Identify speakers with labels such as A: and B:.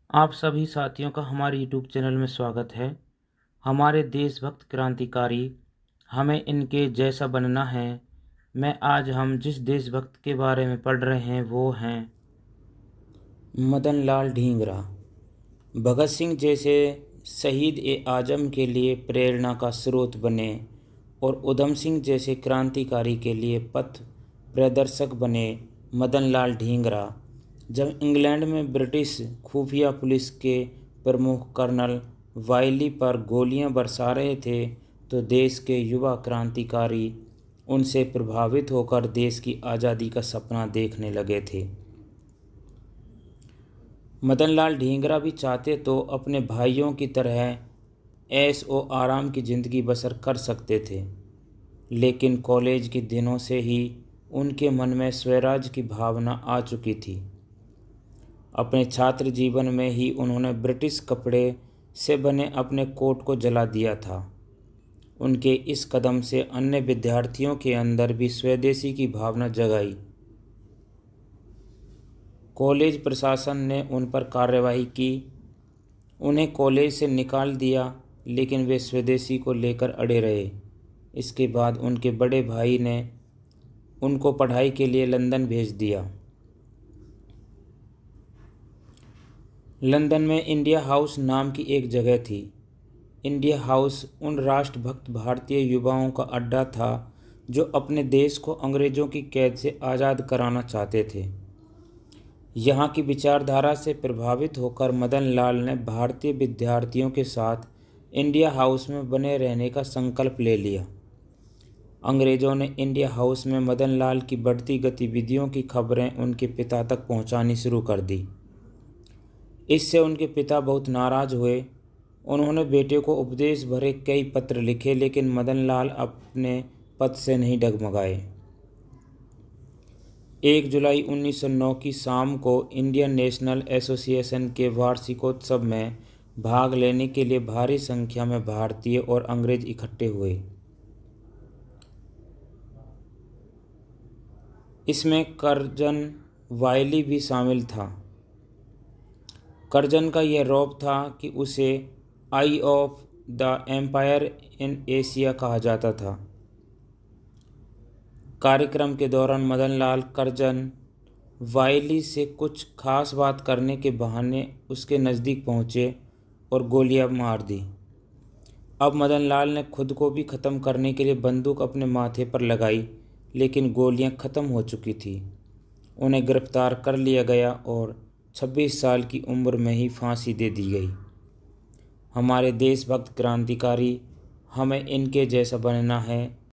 A: आप सभी साथियों का हमारे यूट्यूब चैनल में स्वागत है। हमारे देशभक्त क्रांतिकारी हमें इनके जैसा बनना है। मैं आज हम जिस देशभक्त के बारे में पढ़ रहे हैं वो हैं मदन लाल ढींगरा। भगत सिंह जैसे शहीद ए आजम के लिए प्रेरणा का स्रोत बने और उधम सिंह जैसे क्रांतिकारी के लिए पथ प्रदर्शक बने मदन लाल ढींगरा जब इंग्लैंड में ब्रिटिश खुफिया पुलिस के प्रमुख कर्नल वायली पर गोलियां बरसा रहे थे तो देश के युवा क्रांतिकारी उनसे प्रभावित होकर देश की आज़ादी का सपना देखने लगे थे। मदन लाल ढींगरा भी चाहते तो अपने भाइयों की तरह ऐश व आराम की ज़िंदगी बसर कर सकते थे, लेकिन कॉलेज के दिनों से ही उनके मन में स्वराज की भावना आ चुकी थी। अपने छात्र जीवन में ही उन्होंने ब्रिटिश कपड़े से बने अपने कोट को जला दिया था। उनके इस कदम से अन्य विद्यार्थियों के अंदर भी स्वदेशी की भावना जगाई। कॉलेज प्रशासन ने उन पर कार्रवाई की, उन्हें कॉलेज से निकाल दिया, लेकिन वे स्वदेशी को लेकर अड़े रहे। इसके बाद उनके बड़े भाई ने उनको पढ़ाई के लिए लंदन भेज दिया। लंदन में इंडिया हाउस नाम की एक जगह थी। इंडिया हाउस उन राष्ट्रभक्त भारतीय युवाओं का अड्डा था जो अपने देश को अंग्रेज़ों की कैद से आज़ाद कराना चाहते थे। यहाँ की विचारधारा से प्रभावित होकर मदन लाल ने भारतीय विद्यार्थियों के साथ इंडिया हाउस में बने रहने का संकल्प ले लिया। अंग्रेज़ों ने इंडिया हाउस में मदन लाल की बढ़ती गतिविधियों की खबरें उनके पिता तक पहुँचानी शुरू कर दी। इससे उनके पिता बहुत नाराज़ हुए। उन्होंने बेटे को उपदेश भरे कई पत्र लिखे, लेकिन मदन लाल अपने पद से नहीं डगमगाए। 1 जुलाई 1909 की शाम को इंडियन नेशनल एसोसिएशन के वार्षिकोत्सव में भाग लेने के लिए भारी संख्या में भारतीय और अंग्रेज इकट्ठे हुए। इसमें कर्जन वायली भी शामिल था। कर्जन का यह रौब था कि उसे eye of the empire in Asia कहा जाता था। कार्यक्रम के दौरान मदन लाल कर्जन वायली से कुछ खास बात करने के बहाने उसके नज़दीक पहुँचे और गोलियां मार दी। अब मदन लाल ने खुद को भी ख़त्म करने के लिए बंदूक अपने माथे पर लगाई, लेकिन गोलियां ख़त्म हो चुकी थी। उन्हें गिरफ्तार कर लिया गया और 26 साल की उम्र में ही फांसी दे दी गई। हमारे देशभक्त क्रांतिकारी हमें इनके जैसा बनना है।